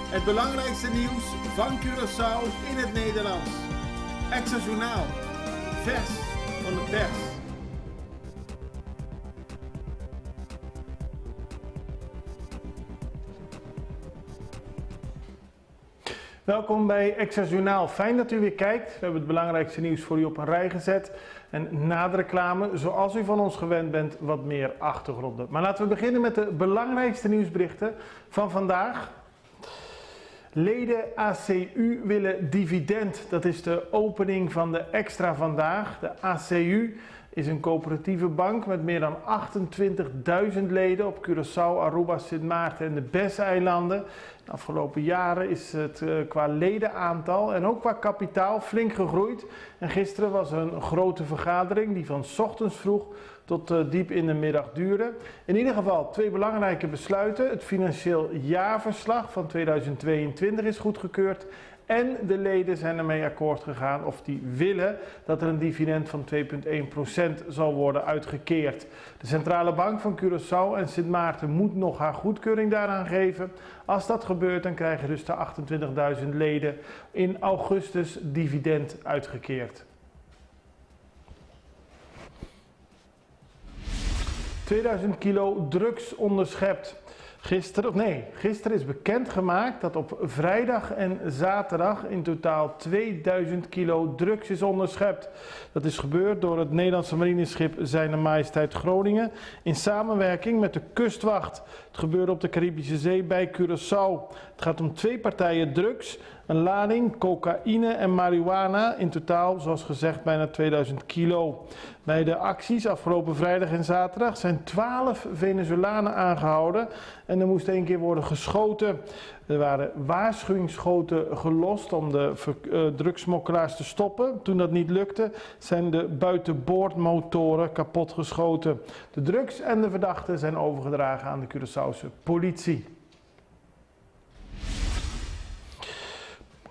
Het belangrijkste nieuws van Curaçao in het Nederlands. Extra Journaal, vers van de pers. Welkom bij Extra Journaal. Fijn dat u weer kijkt. We hebben het belangrijkste nieuws voor u op een rij gezet. En na de reclame, zoals u van ons gewend bent, wat meer achtergronden. Maar laten we beginnen met de belangrijkste nieuwsberichten van vandaag. Leden ACU willen dividend. Dat is de opening van de Extra vandaag. De ACU is een coöperatieve bank met meer dan 28.000 leden op Curaçao, Aruba, Sint Maarten en de Besseilanden. De afgelopen jaren is het qua ledenaantal en ook qua kapitaal flink gegroeid. En gisteren was er een grote vergadering die van 's ochtends vroeg tot diep in de middag duurde. In ieder geval 2 belangrijke besluiten. Het financieel jaarverslag van 2022 is goedgekeurd. En de leden zijn ermee akkoord gegaan of die willen dat er een dividend van 2,1% zal worden uitgekeerd. De Centrale Bank van Curaçao en Sint Maarten moet nog haar goedkeuring daaraan geven. Als dat gebeurt, dan krijgen dus de 28.000 leden in augustus dividend uitgekeerd. 2000 kilo drugs onderschept. Gisteren is bekendgemaakt dat op vrijdag en zaterdag in totaal 2000 kilo drugs is onderschept. Dat is gebeurd door het Nederlandse marineschip Zijne Majesteit Groningen in samenwerking met de kustwacht. Het gebeurde op de Caribische Zee bij Curaçao. Het gaat om 2 partijen drugs, een lading cocaïne en marihuana, in totaal zoals gezegd bijna 2000 kilo. Bij de acties afgelopen vrijdag en zaterdag zijn 12 Venezolanen aangehouden en er moest 1 keer worden geschoten. Er waren waarschuwingsschoten gelost om de drugssmokkelaars te stoppen. Toen dat niet lukte, zijn de buitenboordmotoren kapotgeschoten. De drugs en de verdachten zijn overgedragen aan de Curaçaose politie.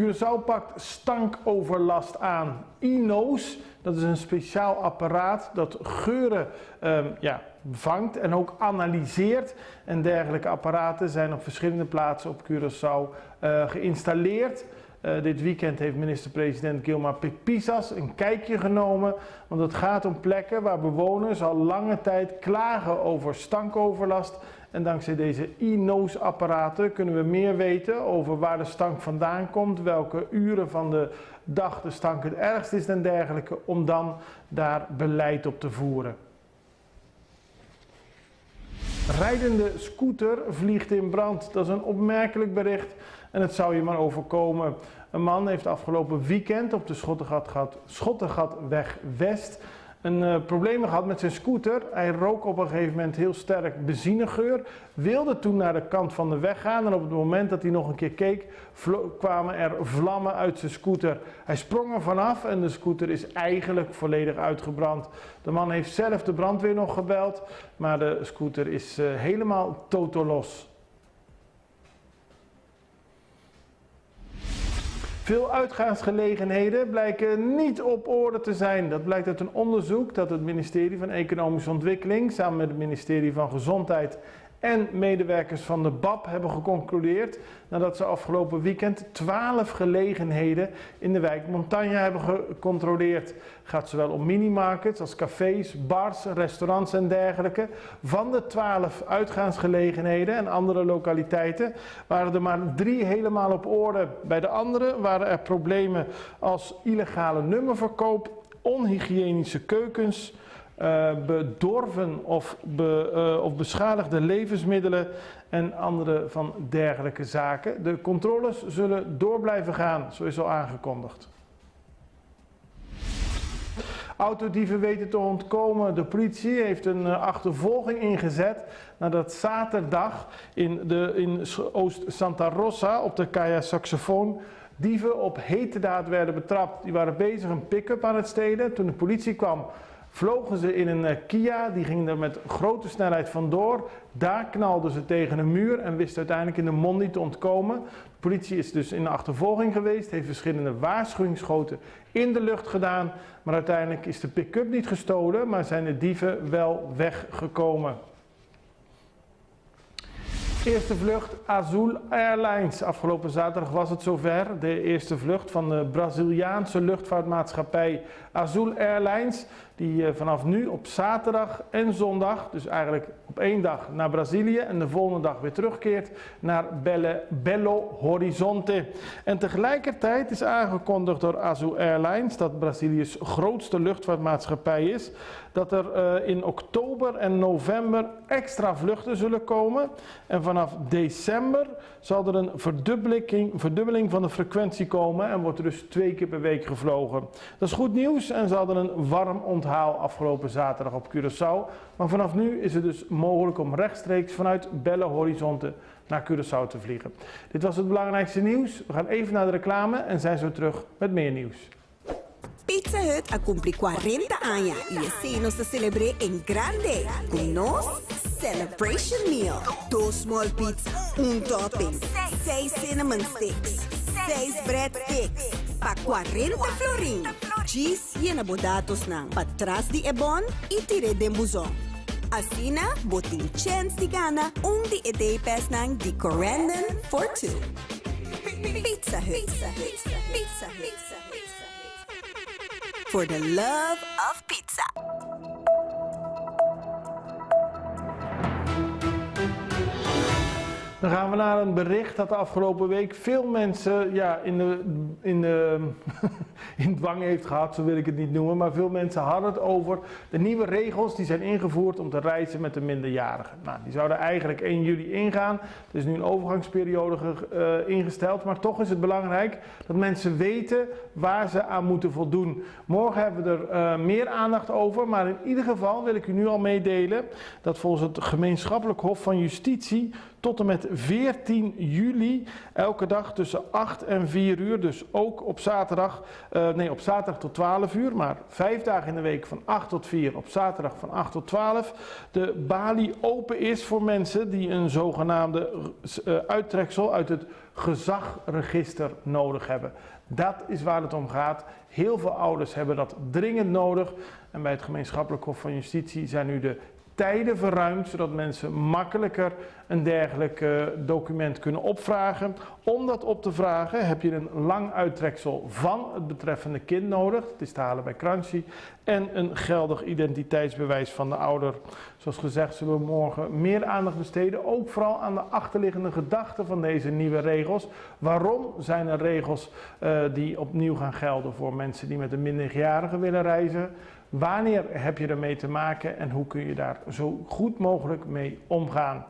Curaçao pakt stankoverlast aan. INO's, dat is een speciaal apparaat dat geuren vangt en ook analyseert. En dergelijke apparaten zijn op verschillende plaatsen op Curaçao geïnstalleerd. Dit weekend heeft minister-president Gilmar Picpissas een kijkje genomen, want het gaat om plekken waar bewoners al lange tijd klagen over stankoverlast. En dankzij deze INO's-apparaten kunnen we meer weten over waar de stank vandaan komt, welke uren van de dag de stank het ergst is en dergelijke, om dan daar beleid op te voeren. Rijdende scooter vliegt in brand. Dat is een opmerkelijk bericht en het zou je maar overkomen. Een man heeft afgelopen weekend op de Schottegatweg West problemen gehad met zijn scooter. Hij rook op een gegeven moment heel sterk benzinegeur, wilde toen naar de kant van de weg gaan en op het moment dat hij nog een keer keek, kwamen er vlammen uit zijn scooter. Hij sprong er vanaf en de scooter is eigenlijk volledig uitgebrand. De man heeft zelf de brandweer nog gebeld, maar de scooter is helemaal totalos. Veel uitgaansgelegenheden blijken niet op orde te zijn. Dat blijkt uit een onderzoek dat het ministerie van Economische Ontwikkeling samen met het ministerie van Gezondheid en medewerkers van de BAP hebben geconcludeerd nadat ze afgelopen weekend 12 gelegenheden in de wijk Montagne hebben gecontroleerd. Het gaat zowel om minimarkets als cafés, bars, restaurants en dergelijke. Van de 12 uitgaansgelegenheden en andere lokaliteiten waren er maar 3 helemaal op orde. Bij de andere waren er problemen als illegale nummerverkoop, onhygiënische keukens, bedorven of beschadigde levensmiddelen en andere van dergelijke zaken. De controles zullen door blijven gaan, zo is al aangekondigd. Autodieven weten te ontkomen. De politie heeft een achtervolging ingezet nadat zaterdag in Oost-Santa Rosa op de Caia Saxofoon dieven op heterdaad werden betrapt. Die waren bezig een pick-up aan het stelen. Toen de politie kwam, vlogen ze in een Kia, die ging er met grote snelheid vandoor. Daar knalden ze tegen een muur en wisten uiteindelijk in de Mondi te ontkomen. De politie is dus in de achtervolging geweest, heeft verschillende waarschuwingsschoten in de lucht gedaan. Maar uiteindelijk is de pick-up niet gestolen, maar zijn de dieven wel weggekomen. Eerste vlucht Azul Airlines. Afgelopen zaterdag was het zover. De eerste vlucht van de Braziliaanse luchtvaartmaatschappij Azul Airlines. Die vanaf nu op zaterdag en zondag, dus eigenlijk op één dag naar Brazilië en de volgende dag weer terugkeert naar Belo Horizonte. En tegelijkertijd is aangekondigd door Azul Airlines, dat Brazilië's grootste luchtvaartmaatschappij is, dat er in oktober en november extra vluchten zullen komen. En vanaf december zal er een verdubbeling van de frequentie komen en wordt er dus 2 keer per week gevlogen. Dat is goed nieuws en ze hadden een warm onthaal afgelopen zaterdag op Curaçao. Maar vanaf nu is het dus mogelijk om rechtstreeks vanuit Belo Horizonte naar Curaçao te vliegen. Dit was het belangrijkste nieuws. We gaan even naar de reclame en zijn zo terug met meer nieuws. Pizza Hut cumpre 40 años y ese nos se celebre en grande. Con nos, celebration meal. 2 small pizza, 1 topping, 6 cinnamon sticks, 6 breadsticks, pa 40 florin. Cheese llena bodatos na patras di ebon y tire de buzón. Asina, botin chance di gana, di edepes nang di correnden for 2. Pizza Hut. Pizza Hut. For the love of pizza. Dan gaan we naar een bericht dat de afgelopen week veel mensen in dwang heeft gehad, zo wil ik het niet noemen. Maar veel mensen hadden het over de nieuwe regels die zijn ingevoerd om te reizen met de minderjarigen. Nou, die zouden eigenlijk 1 juli ingaan. Er is nu een overgangsperiode ingesteld, maar toch is het belangrijk dat mensen weten waar ze aan moeten voldoen. Morgen hebben we er meer aandacht over, maar in ieder geval wil ik u nu al meedelen dat volgens het Gemeenschappelijk Hof van Justitie tot en met 14 juli elke dag tussen 8 en 4 uur, dus ook op zaterdag tot 12 uur, maar 5 dagen in de week van 8 tot 4, op zaterdag van 8 tot 12, de balie open is voor mensen die een zogenaamde uittreksel uit het gezagregister nodig hebben. Dat is waar het om gaat. Heel veel ouders hebben dat dringend nodig en bij het Gemeenschappelijk Hof van Justitie zijn nu de tijden verruimd, zodat mensen makkelijker een dergelijk document kunnen opvragen. Om dat op te vragen heb je een lang uittreksel van het betreffende kind nodig. Het is te halen bij Crunchy. En een geldig identiteitsbewijs van de ouder. Zoals gezegd zullen we morgen meer aandacht besteden. Ook vooral aan de achterliggende gedachten van deze nieuwe regels. Waarom zijn er regels die opnieuw gaan gelden voor mensen die met een minderjarige willen reizen? Wanneer heb je ermee te maken en hoe kun je daar zo goed mogelijk mee omgaan?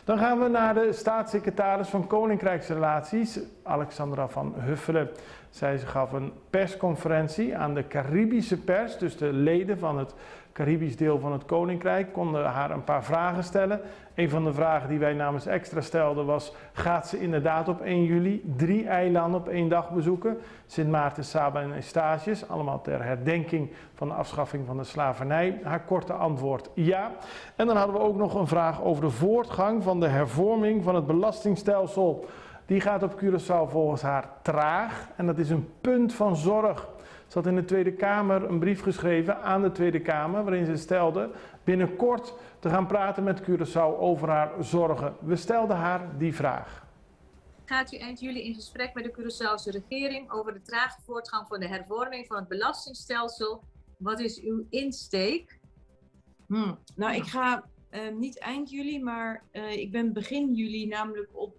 Dan gaan we naar de staatssecretaris van Koninkrijksrelaties, Alexandra van Huffelen. Zij gaf een persconferentie aan de Caribische pers, dus de leden van het Caribisch deel van het Koninkrijk konden haar een paar vragen stellen. Een van de vragen die wij namens Extra stelden was: gaat ze inderdaad op 1 juli 3 eilanden op 1 dag bezoeken? Sint Maarten, Saba en Eustatius, allemaal ter herdenking van de afschaffing van de slavernij. Haar korte antwoord: ja. En dan hadden we ook nog een vraag over de voortgang van de hervorming van het belastingstelsel. Die gaat op Curaçao volgens haar traag en dat is een punt van zorg. Ze had in de Tweede Kamer een brief geschreven aan de Tweede Kamer waarin ze stelde binnenkort te gaan praten met Curaçao over haar zorgen. We stelden haar die vraag. Gaat u eind juli in gesprek met de Curaçaose regering over de trage voortgang van de hervorming van het belastingstelsel? Wat is uw insteek? Nou, ik ga niet eind juli, maar ik ben begin juli, namelijk op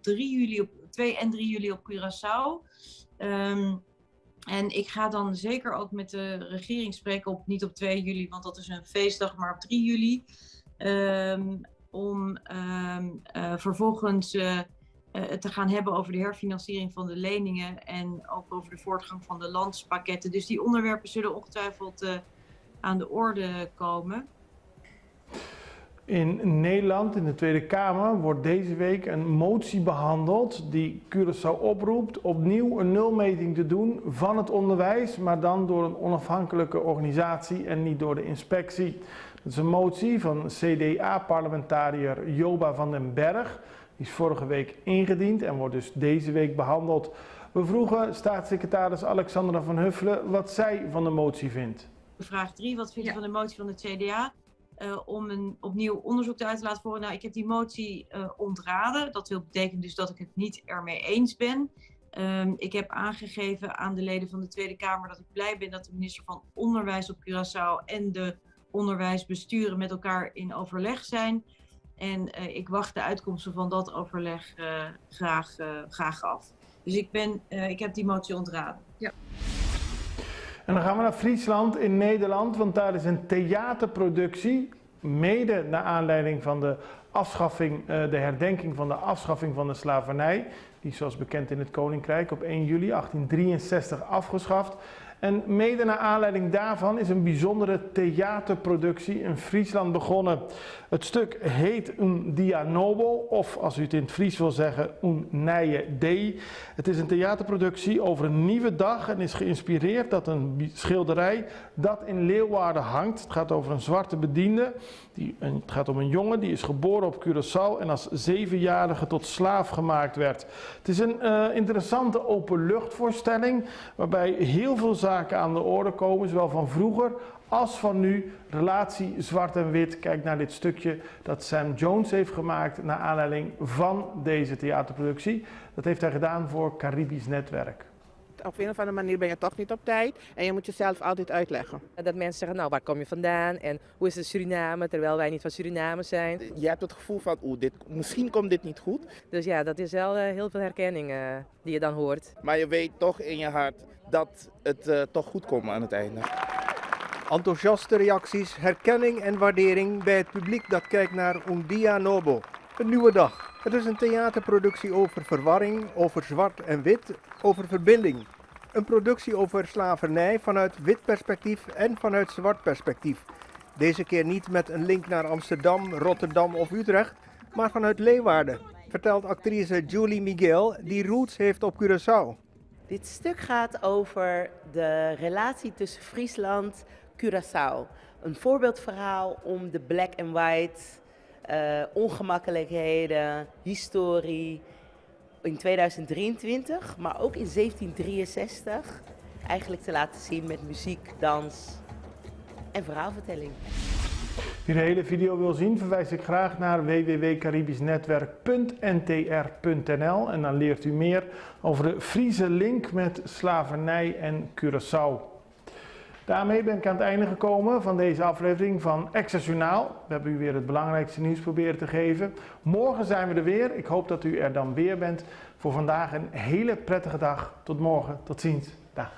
2 en 3 juli op Curaçao. En ik ga dan zeker ook met de regering spreken, niet op 2 juli, want dat is een feestdag, maar op 3 juli. Om vervolgens te gaan hebben over de herfinanciering van de leningen en ook over de voortgang van de landspakketten. Dus die onderwerpen zullen ongetwijfeld aan de orde komen. In Nederland, in de Tweede Kamer, wordt deze week een motie behandeld die Curaçao oproept opnieuw een nulmeting te doen van het onderwijs, maar dan door een onafhankelijke organisatie en niet door de inspectie. Dat is een motie van CDA-parlementariër Joba van den Berg. Die is vorige week ingediend en wordt dus deze week behandeld. We vroegen staatssecretaris Alexandra van Huffelen wat zij van de motie vindt. Vraag 3, wat vindt u van de motie van het CDA? om opnieuw onderzoek uit te laten voeren. Nou, ik heb die motie ontraden. Dat wil betekenen dus dat ik het niet ermee eens ben. Ik heb aangegeven aan de leden van de Tweede Kamer dat ik blij ben dat de minister van Onderwijs op Curaçao en de onderwijsbesturen met elkaar in overleg zijn. En ik wacht de uitkomsten van dat overleg graag af. Dus ik heb die motie ontraden. Ja. En dan gaan we naar Friesland in Nederland, want daar is een theaterproductie, mede naar aanleiding van de herdenking van de afschaffing van de slavernij. Die is zoals bekend in het Koninkrijk op 1 juli 1863 afgeschaft. En mede naar aanleiding daarvan is een bijzondere theaterproductie in Friesland begonnen. Het stuk heet Un Dia Nobel, of als u het in het Fries wil zeggen, Un Nije Day. Het is een theaterproductie over een nieuwe dag en is geïnspireerd door een schilderij dat in Leeuwarden hangt. Het gaat over een zwarte bediende. Het gaat om een jongen die is geboren op Curaçao en als 7-jarige tot slaaf gemaakt werd. Het is een interessante openluchtvoorstelling waarbij heel veel zaken aan de orde komen, zowel van vroeger als van nu. Relatie zwart en wit. Kijk naar dit stukje dat Sam Jones heeft gemaakt naar aanleiding van deze theaterproductie. Dat heeft hij gedaan voor Caribisch Netwerk. Op een of andere manier ben je toch niet op tijd en je moet jezelf altijd uitleggen. Dat mensen zeggen, nou waar kom je vandaan en hoe is het Suriname, terwijl wij niet van Suriname zijn. Je hebt het gevoel van, misschien komt dit niet goed. Dus ja, dat is wel heel veel herkenning die je dan hoort. Maar je weet toch in je hart dat het toch goed komt aan het einde. Enthousiaste reacties, herkenning en waardering bij het publiek dat kijkt naar Un Dia Nobel. Een nieuwe dag. Het is een theaterproductie over verwarring, over zwart en wit, over verbinding. Een productie over slavernij vanuit wit perspectief en vanuit zwart perspectief. Deze keer niet met een link naar Amsterdam, Rotterdam of Utrecht, maar vanuit Leeuwarden, vertelt actrice Julie Miguel die roots heeft op Curaçao. Dit stuk gaat over de relatie tussen Friesland en Curaçao. Een voorbeeldverhaal om de black and white, ongemakkelijkheden, historie in 2023, maar ook in 1763 eigenlijk te laten zien met muziek, dans en verhaalvertelling. Wie de hele video wil zien, verwijs ik graag naar www.caribischnetwerk.ntr.nl en dan leert u meer over de Friese link met slavernij en Curaçao. Daarmee ben ik aan het einde gekomen van deze aflevering van Extra Journaal. We hebben u weer het belangrijkste nieuws proberen te geven. Morgen zijn we er weer. Ik hoop dat u er dan weer bent. Voor vandaag een hele prettige dag. Tot morgen. Tot ziens. Dag.